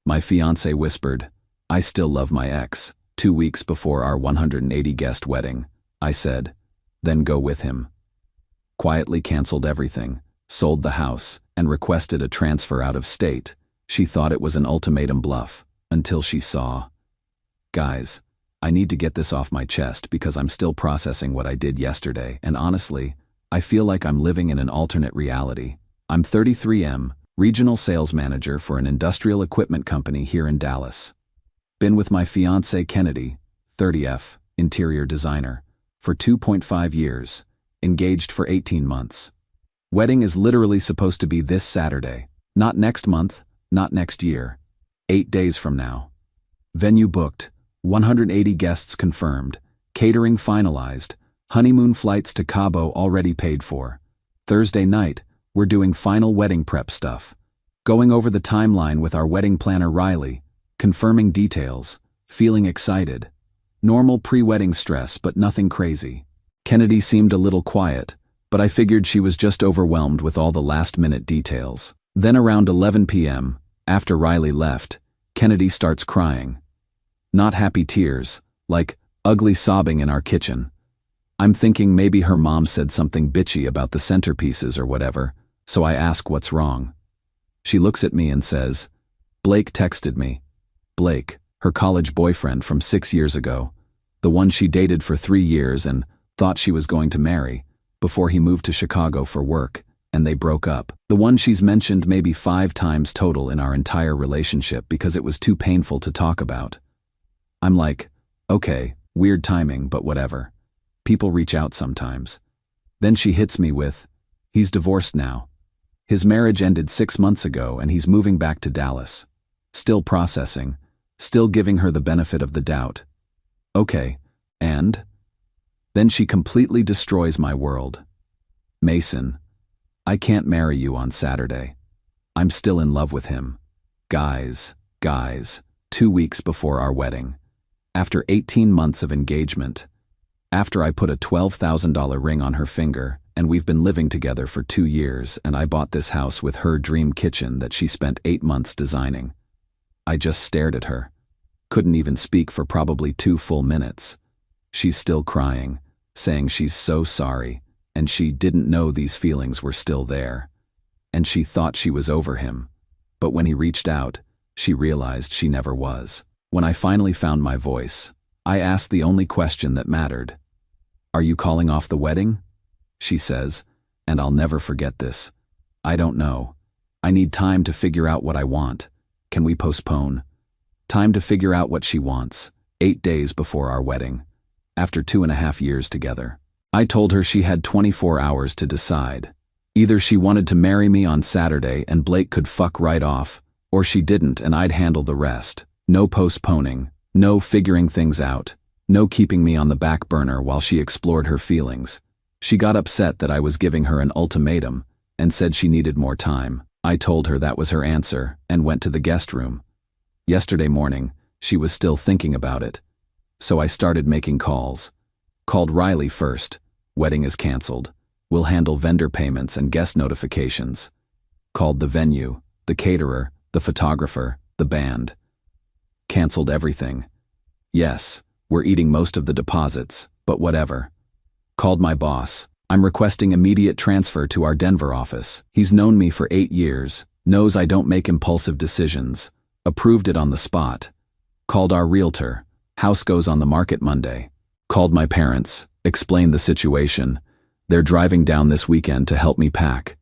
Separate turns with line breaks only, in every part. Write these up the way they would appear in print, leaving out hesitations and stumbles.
My fiancé whispered, "I still love my ex." 2 weeks before our 180-guest wedding, I said, "Then go with him." Quietly canceled everything, sold the house, and requested a transfer out of state. She thought it was an ultimatum bluff, until she saw. Guys, I need to get this off my chest because I'm still processing what I did yesterday, and honestly, I feel like I'm living in an alternate reality. I'm 33M, regional sales manager for an industrial equipment company here in Dallas. Been with my fiancé Kennedy, 30F, interior designer, for 2.5 years, engaged for 18 months. Wedding is literally supposed to be this Saturday, not next month, not next year, 8 days from now. Venue booked, 180 guests confirmed, catering finalized, honeymoon flights to Cabo already paid for. Thursday night, we're doing final wedding prep stuff. Going over the timeline with our wedding planner Riley, confirming details, feeling excited. Normal pre-wedding stress, but nothing crazy. Kennedy seemed a little quiet, but I figured she was just overwhelmed with all the last-minute details. Then around 11 p.m., after Riley left, Kennedy starts crying. Not happy tears, like ugly sobbing in our kitchen. I'm thinking maybe her mom said something bitchy about the centerpieces or whatever, so I ask what's wrong. She looks at me and says, "Blake texted me." Blake, her college boyfriend from 6 years ago, the one she dated for 3 years and thought she was going to marry, before he moved to Chicago for work, and they broke up. The one she's mentioned maybe 5 times total in our entire relationship because it was too painful to talk about. I'm like, okay, weird timing, but whatever. People reach out sometimes. Then she hits me with, he's divorced now. His marriage ended 6 months ago and he's moving back to Dallas. Still processing, still giving her the benefit of the doubt. Okay, and? Then she completely destroys my world. Mason, I can't marry you on Saturday. I'm still in love with him. Guys, 2 weeks before our wedding. After 18 months of engagement. After I put a $12,000 ring on her finger, and we've been living together for 2 years, and I bought this house with her dream kitchen that she spent 8 months designing. I just stared at her. Couldn't even speak for probably 2 full minutes. She's still crying, saying she's so sorry, and she didn't know these feelings were still there. And she thought she was over him. But when he reached out, she realized she never was. When I finally found my voice, I asked the only question that mattered. "Are you calling off the wedding?" She says, and I'll never forget this. "I don't know. I need time to figure out what I want. Can we postpone?" Time to figure out what she wants, 8 days before our wedding. After 2.5 years together. I told her she had 24 hours to decide. Either she wanted to marry me on Saturday and Blake could fuck right off, or she didn't and I'd handle the rest. No postponing, no figuring things out, no keeping me on the back burner while she explored her feelings. She got upset that I was giving her an ultimatum and said she needed more time. I told her that was her answer and went to the guest room. Yesterday morning, she was still thinking about it. So I started making calls. Called Riley first. Wedding is canceled. We'll handle vendor payments and guest notifications. Called the venue, the caterer, the photographer, the band. Canceled everything. Yes, we're eating most of the deposits, but whatever. Called my boss. I'm requesting immediate transfer to our Denver office. He's known me for 8 years, knows I don't make impulsive decisions. Approved it on the spot. Called our realtor. House goes on the market Monday. Called my parents, explained the situation. They're driving down this weekend to help me pack.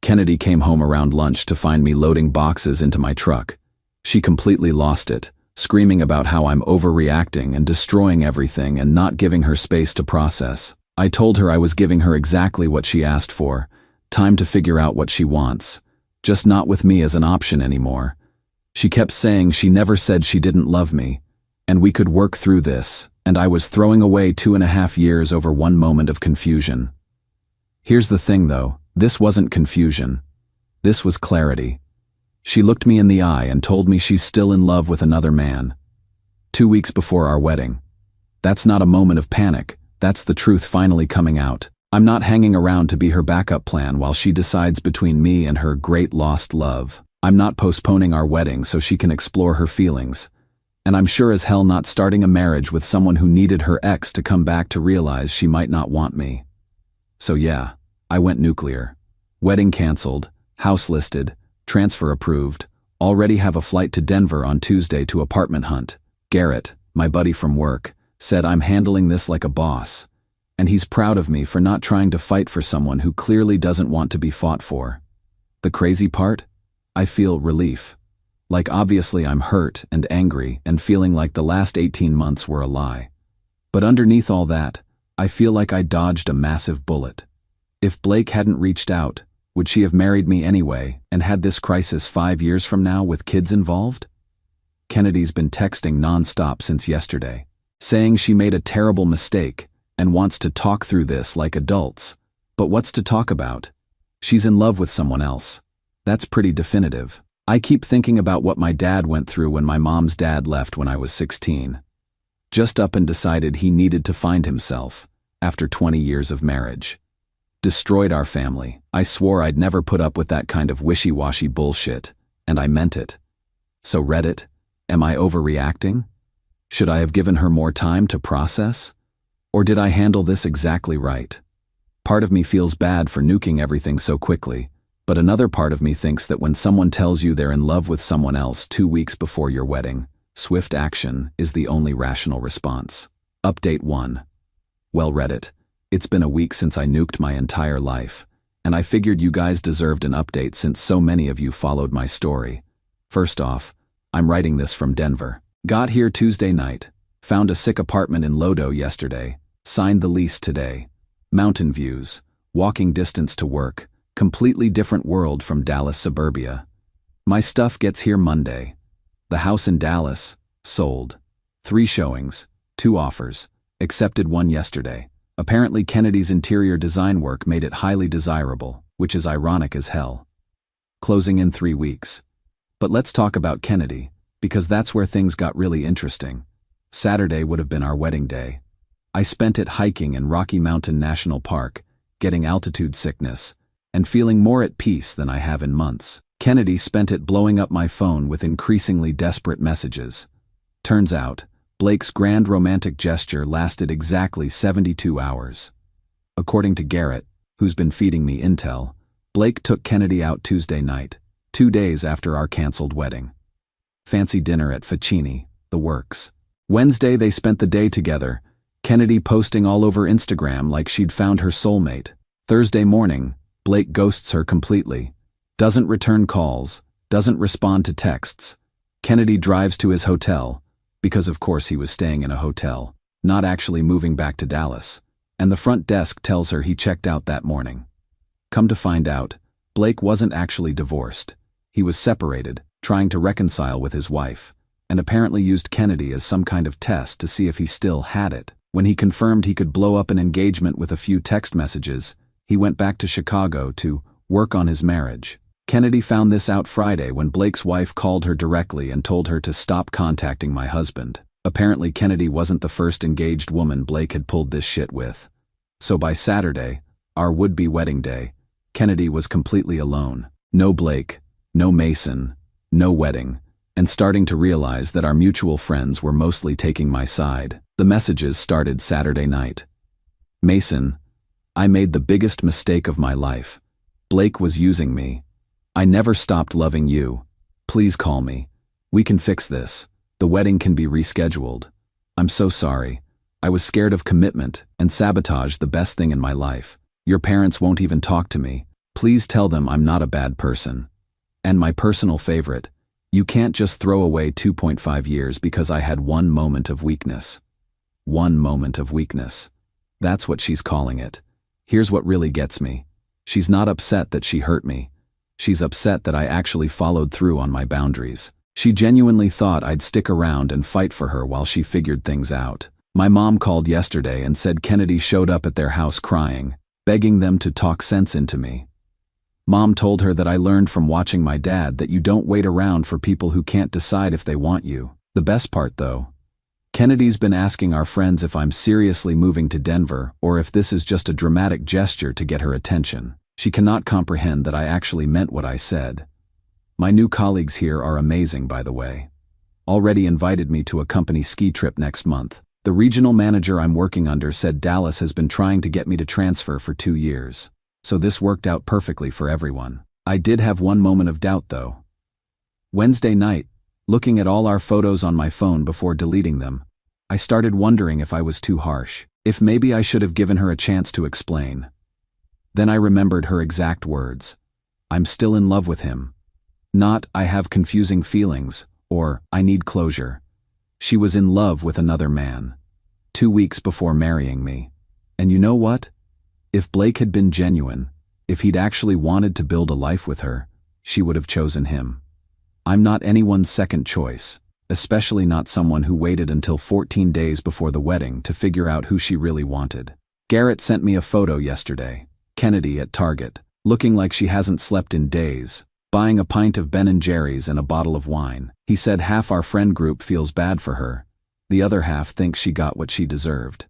Kennedy came home around lunch to find me loading boxes into my truck. She completely lost it, screaming about how I'm overreacting and destroying everything and not giving her space to process. I told her I was giving her exactly what she asked for, time to figure out what she wants, just not with me as an option anymore. She kept saying she never said she didn't love me, and we could work through this, and I was throwing away 2.5 years over one moment of confusion. Here's the thing though, this wasn't confusion. This was clarity. She looked me in the eye and told me she's still in love with another man. 2 weeks before our wedding. That's not a moment of panic, that's the truth finally coming out. I'm not hanging around to be her backup plan while she decides between me and her great lost love. I'm not postponing our wedding so she can explore her feelings. And I'm sure as hell not starting a marriage with someone who needed her ex to come back to realize she might not want me. So yeah, I went nuclear. Wedding canceled, house listed, transfer approved, already have a flight to Denver on Tuesday to apartment hunt. Garrett, my buddy from work, said I'm handling this like a boss. And he's proud of me for not trying to fight for someone who clearly doesn't want to be fought for. The crazy part? I feel relief. Like obviously I'm hurt and angry and feeling like the last 18 months were a lie. But underneath all that, I feel like I dodged a massive bullet. If Blake hadn't reached out, would she have married me anyway and had this crisis 5 years from now with kids involved? Kennedy's been texting non-stop since yesterday, saying she made a terrible mistake and wants to talk through this like adults. But what's to talk about? She's in love with someone else. That's pretty definitive. I keep thinking about what my dad went through when my mom's dad left when I was 16. Just up and decided he needed to find himself after 20 years of marriage. Destroyed our family. I swore I'd never put up with that kind of wishy-washy bullshit, and I meant it. So Reddit, am I overreacting? Should I have given her more time to process? Or did I handle this exactly right? Part of me feels bad for nuking everything so quickly, but another part of me thinks that when someone tells you they're in love with someone else 2 weeks before your wedding, swift action is the only rational response. Update 1. Well, Reddit, it's been a week since I nuked my entire life, and I figured you guys deserved an update since so many of you followed my story. First off, I'm writing this from Denver. Got here Tuesday night, found a sick apartment in Lodo yesterday, signed the lease today. Mountain views, walking distance to work, completely different world from Dallas suburbia. My stuff gets here Monday. The house in Dallas, sold. 3 showings, 2 offers, accepted 1 yesterday. Apparently Kennedy's interior design work made it highly desirable, which is ironic as hell. Closing in 3 weeks. But let's talk about Kennedy, because that's where things got really interesting. Saturday would have been our wedding day. I spent it hiking in Rocky Mountain National Park, getting altitude sickness, and feeling more at peace than I have in months. Kennedy spent it blowing up my phone with increasingly desperate messages. Turns out, Blake's grand romantic gesture lasted exactly 72 hours. According to Garrett, who's been feeding me intel, Blake took Kennedy out Tuesday night, 2 days after our canceled wedding. Fancy dinner at Ficini, the works. Wednesday they spent the day together, Kennedy posting all over Instagram like she'd found her soulmate. Thursday morning, Blake ghosts her completely. Doesn't return calls, doesn't respond to texts. Kennedy drives to his hotel, because of course he was staying in a hotel, not actually moving back to Dallas, and the front desk tells her he checked out that morning. Come to find out, Blake wasn't actually divorced. He was separated, trying to reconcile with his wife, and apparently used Kennedy as some kind of test to see if he still had it. When he confirmed he could blow up an engagement with a few text messages, he went back to Chicago to work on his marriage. Kennedy found this out Friday when Blake's wife called her directly and told her to stop contacting my husband. Apparently Kennedy wasn't the first engaged woman Blake had pulled this shit with. So by Saturday, our would-be wedding day, Kennedy was completely alone. No Blake, no Mason, no wedding, and starting to realize that our mutual friends were mostly taking my side. The messages started Saturday night. Mason, I made the biggest mistake of my life. Blake was using me. I never stopped loving you. Please call me. We can fix this. The wedding can be rescheduled. I'm so sorry. I was scared of commitment and sabotaged the best thing in my life. Your parents won't even talk to me. Please tell them I'm not a bad person. And my personal favorite, you can't just throw away 2.5 years because I had one moment of weakness. One moment of weakness. That's what she's calling it. Here's what really gets me. She's not upset that she hurt me. She's upset that I actually followed through on my boundaries. She genuinely thought I'd stick around and fight for her while she figured things out. My mom called yesterday and said Kennedy showed up at their house crying, begging them to talk sense into me. Mom told her that I learned from watching my dad that you don't wait around for people who can't decide if they want you. The best part though, Kennedy's been asking our friends if I'm seriously moving to Denver or if this is just a dramatic gesture to get her attention. She cannot comprehend that I actually meant what I said. My new colleagues here are amazing, by the way. Already invited me to a company ski trip next month. The regional manager I'm working under said Dallas has been trying to get me to transfer for 2 years. So this worked out perfectly for everyone. I did have one moment of doubt though. Wednesday night, looking at all our photos on my phone before deleting them, I started wondering if I was too harsh, if maybe I should have given her a chance to explain. Then I remembered her exact words. I'm still in love with him. Not, I have confusing feelings, or, I need closure. She was in love with another man. 2 weeks before marrying me. And you know what? If Blake had been genuine, if he'd actually wanted to build a life with her, she would have chosen him. I'm not anyone's second choice, especially not someone who waited until 14 days before the wedding to figure out who she really wanted. Garrett sent me a photo yesterday. Kennedy at Target, looking like she hasn't slept in days, buying a pint of Ben & Jerry's and a bottle of wine. He said half our friend group feels bad for her. The other half thinks she got what she deserved.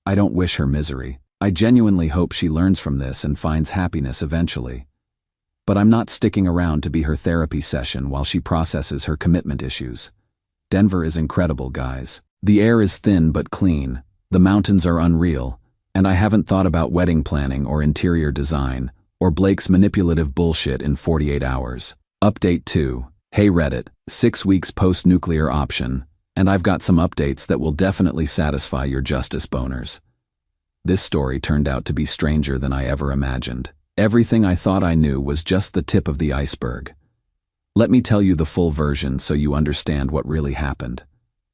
I don't wish her misery. I genuinely hope she learns from this and finds happiness eventually. But I'm not sticking around to be her therapy session while she processes her commitment issues. Denver is incredible, guys. The air is thin but clean, the mountains are unreal, and I haven't thought about wedding planning or interior design, or Blake's manipulative bullshit in 48 hours. Update 2. Hey Reddit, 6 weeks post-nuclear option, and I've got some updates that will definitely satisfy your justice boners. This story turned out to be stranger than I ever imagined. Everything I thought I knew was just the tip of the iceberg. Let me tell you the full version so you understand what really happened.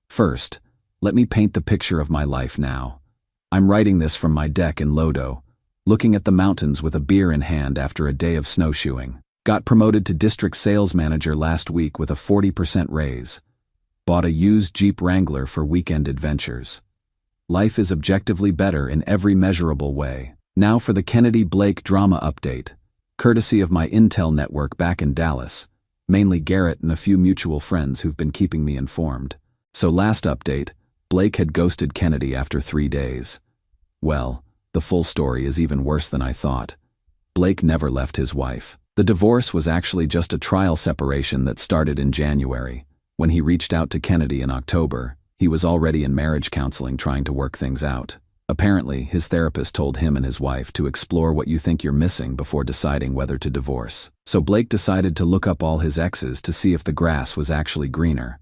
First, let me paint the picture of my life now. I'm writing this from my deck in Lodo, looking at the mountains with a beer in hand after a day of snowshoeing. Got promoted to district sales manager last week with a 40% raise. Bought a used Jeep Wrangler for weekend adventures. Life is objectively better in every measurable way. Now for the Kennedy-Blake drama update, courtesy of my intel network back in Dallas, mainly Garrett and a few mutual friends who've been keeping me informed. So last update, Blake had ghosted Kennedy after 3 days. Well, the full story is even worse than I thought. Blake never left his wife. The divorce was actually just a trial separation that started in January. When he reached out to Kennedy in October, he was already in marriage counseling trying to work things out. Apparently, his therapist told him and his wife to explore what you think you're missing before deciding whether to divorce. So Blake decided to look up all his exes to see if the grass was actually greener.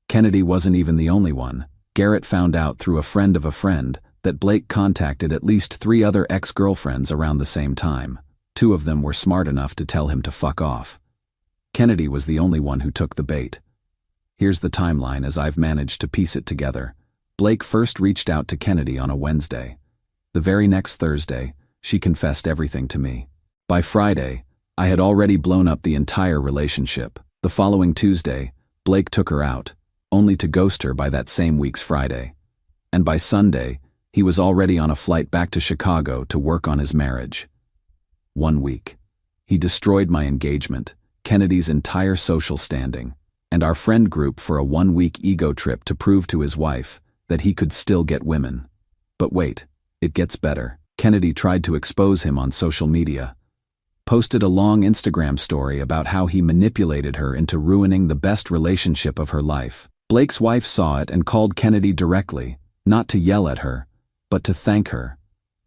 Kennedy wasn't even the only one. Garrett found out through a friend of a friend that Blake contacted at least 3 other ex-girlfriends around the same time. 2 of them were smart enough to tell him to fuck off. Kennedy was the only one who took the bait. Here's the timeline as I've managed to piece it together. Blake first reached out to Kennedy on a Wednesday. The very next Thursday, she confessed everything to me. By Friday, I had already blown up the entire relationship. The following Tuesday, Blake took her out, only to ghost her by that same week's Friday. And by Sunday, he was already on a flight back to Chicago to work on his marriage. 1 week. He destroyed my engagement, Kennedy's entire social standing, and our friend group for a 1-week ego trip to prove to his wife that he could still get women. But wait, it gets better. Kennedy tried to expose him on social media. Posted a long Instagram story about how he manipulated her into ruining the best relationship of her life. Blake's wife saw it and called Kennedy directly, not to yell at her, but to thank her.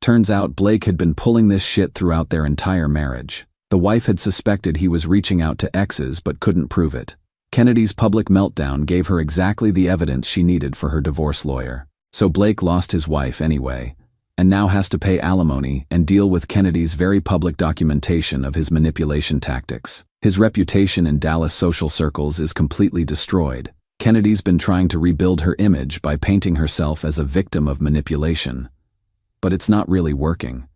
Turns out Blake had been pulling this shit throughout their entire marriage. The wife had suspected he was reaching out to exes but couldn't prove it. Kennedy's public meltdown gave her exactly the evidence she needed for her divorce lawyer. So Blake lost his wife anyway, and now has to pay alimony and deal with Kennedy's very public documentation of his manipulation tactics. His reputation in Dallas social circles is completely destroyed. Kennedy's been trying to rebuild her image by painting herself as a victim of manipulation. But it's not really working.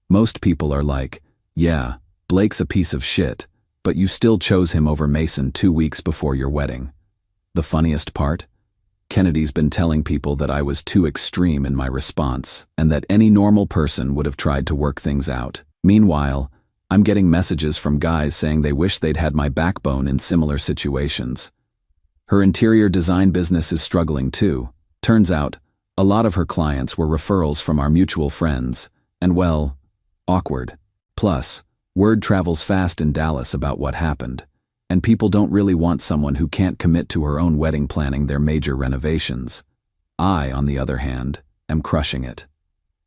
Most people are like, yeah, Blake's a piece of shit, but you still chose him over Mason 2 weeks before your wedding. The funniest part? Kennedy's been telling people that I was too extreme in my response, and that any normal person would have tried to work things out. Meanwhile, I'm getting messages from guys saying they wish they'd had my backbone in similar situations. Her interior design business is struggling too. Turns out, a lot of her clients were referrals from our mutual friends, and well, awkward. Plus, word travels fast in Dallas about what happened, And people don't really want someone who can't commit to her own wedding planning their major renovations. I, on the other hand, am crushing it.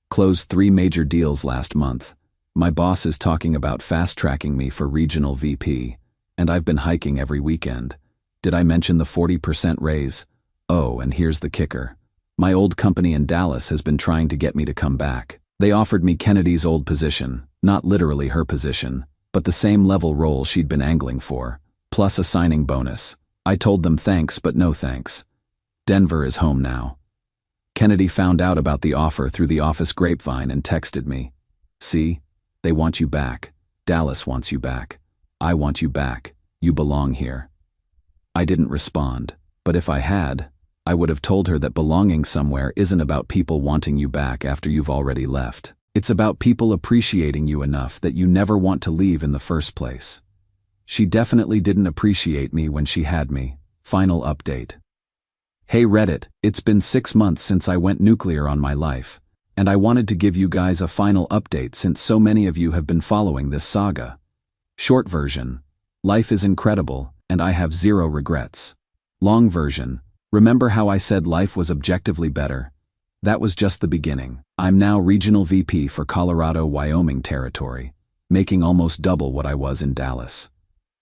Closed 3 major deals last month. My boss is talking about fast-tracking me for regional VP, and I've been hiking every weekend. Did I mention the 40% raise? Oh, and here's the kicker. My old company in Dallas has been trying to get me to come back. They offered me Kennedy's old position, not literally her position, but the same level role she'd been angling for, plus a signing bonus. I told them thanks, but no thanks. Denver is home now. Kennedy found out about the offer through the office grapevine and texted me. See? They want you back. Dallas wants you back. I want you back. You belong here. I didn't respond, but if I had, I would have told her that belonging somewhere isn't about people wanting you back after you've already left. It's about people appreciating you enough that you never want to leave in the first place. She definitely didn't appreciate me when she had me. Final update. Hey Reddit, it's been 6 months since I went nuclear on my life, and I wanted to give you guys a final update since so many of you have been following this saga. Short version, life is incredible, and I have 0 regrets. Long version, remember how I said life was objectively better? That was just the beginning. I'm now regional VP for Colorado-Wyoming territory, making almost double what I was in Dallas.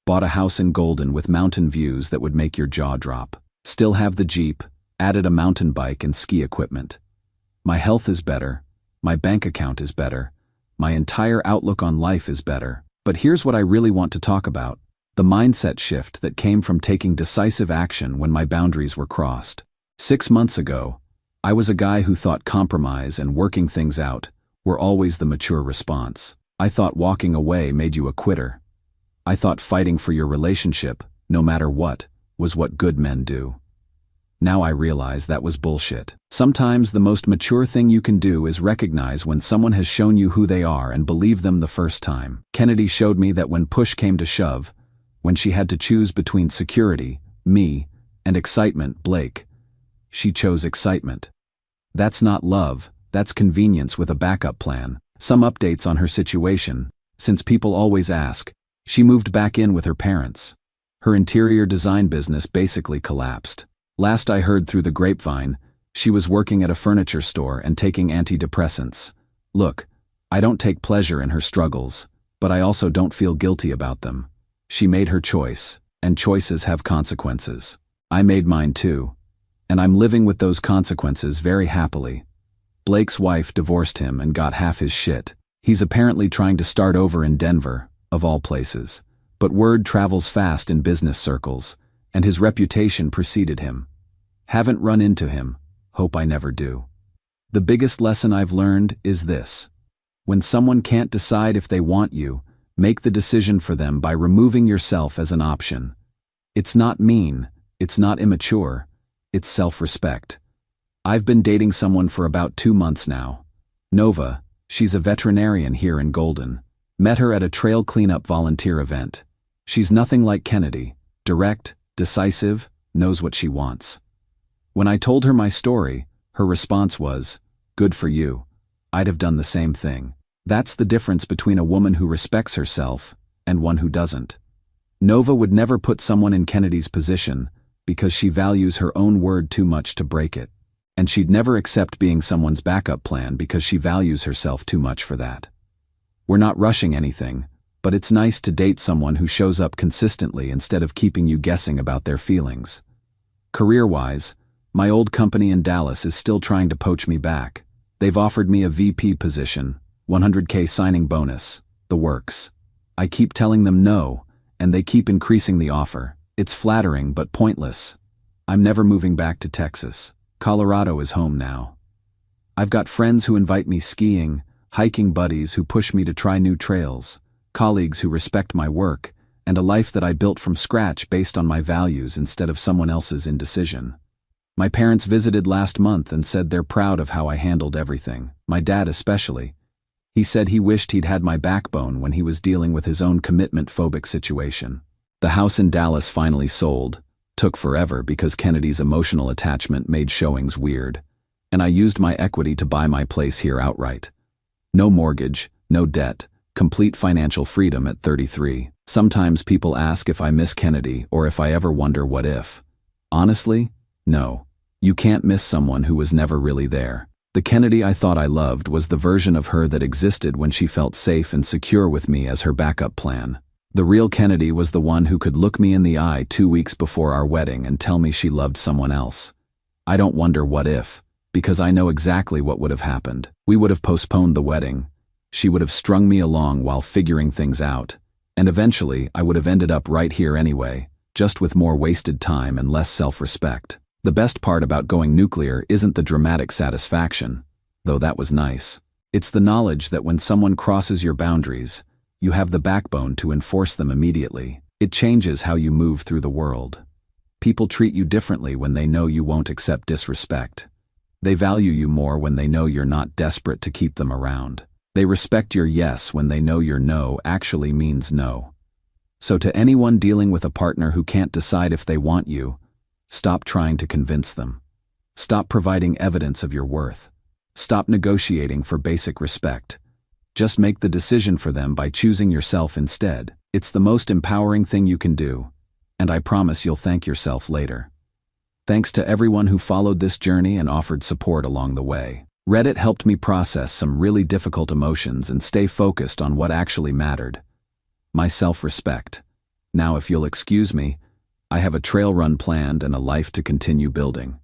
Bought a house in Golden with mountain views that would make your jaw drop. Still have the Jeep, added a mountain bike and ski equipment. My health is better, my bank account is better, my entire outlook on life is better. But here's what I really want to talk about: the mindset shift that came from taking decisive action when my boundaries were crossed. 6 months ago, I was a guy who thought compromise and working things out were always the mature response. I thought walking away made you a quitter. I thought fighting for your relationship, no matter what, was what good men do. Now I realize that was bullshit. Sometimes the most mature thing you can do is recognize when someone has shown you who they are and believe them the first time. Kennedy showed me that when push came to shove, when she had to choose between security, me, and excitement, Blake, she chose excitement. That's not love, that's convenience with a backup plan. Some updates on her situation, since people always ask. She moved back in with her parents. Her interior design business basically collapsed. Last I heard through the grapevine, she was working at a furniture store and taking antidepressants. Look, I don't take pleasure in her struggles, but I also don't feel guilty about them. She made her choice, and choices have consequences. I made mine too, and I'm living with those consequences very happily. Blake's wife divorced him and got half his shit. He's apparently trying to start over in Denver, of all places. But word travels fast in business circles, and his reputation preceded him. Haven't run into him, hope I never do. The biggest lesson I've learned is this: when someone can't decide if they want you, make the decision for them by removing yourself as an option. It's not mean, it's not immature, it's self-respect. I've been dating someone for about 2 months now. Nova, she's a veterinarian here in Golden. Met her at a trail cleanup volunteer event. She's nothing like Kennedy, direct, decisive, knows what she wants. When I told her my story, her response was, "Good for you. I'd have done the same thing." That's the difference between a woman who respects herself and one who doesn't. Nova would never put someone in Kennedy's position because she values her own word too much to break it. And she'd never accept being someone's backup plan because she values herself too much for that. We're not rushing anything, but it's nice to date someone who shows up consistently instead of keeping you guessing about their feelings. Career-wise, my old company in Dallas is still trying to poach me back. They've offered me a VP position, $100K signing bonus, the works. I keep telling them no, and they keep increasing the offer. It's flattering but pointless. I'm never moving back to Texas. Colorado is home now. I've got friends who invite me skiing, hiking buddies who push me to try new trails, colleagues who respect my work, and a life that I built from scratch based on my values instead of someone else's indecision. My parents visited last month and said they're proud of how I handled everything, my dad especially. He said he wished he'd had my backbone when he was dealing with his own commitment-phobic situation. The house in Dallas finally sold. Took forever because Kennedy's emotional attachment made showings weird, and I used my equity to buy my place here outright. No mortgage, no debt, complete financial freedom at 33. Sometimes people ask if I miss Kennedy or if I ever wonder what if. Honestly, no. You can't miss someone who was never really there. The Kennedy I thought I loved was the version of her that existed when she felt safe and secure with me as her backup plan. The real Kennedy was the one who could look me in the eye 2 weeks before our wedding and tell me she loved someone else. I don't wonder what if, because I know exactly what would have happened. We would have postponed the wedding. She would have strung me along while figuring things out. And eventually, I would have ended up right here anyway, just with more wasted time and less self-respect. The best part about going nuclear isn't the dramatic satisfaction, though that was nice. It's the knowledge that when someone crosses your boundaries, you have the backbone to enforce them immediately. It changes how you move through the world. People treat you differently when they know you won't accept disrespect. They value you more when they know you're not desperate to keep them around. They respect your yes when they know your no actually means no. So to anyone dealing with a partner who can't decide if they want you, stop trying to convince them. Stop providing evidence of your worth. Stop negotiating for basic respect. Just make the decision for them by choosing yourself instead. It's the most empowering thing you can do, and I promise you'll thank yourself later. Thanks to everyone who followed this journey and offered support along the way. Reddit helped me process some really difficult emotions and stay focused on what actually mattered. My self-respect. Now, if you'll excuse me, I have a trail run planned and a life to continue building.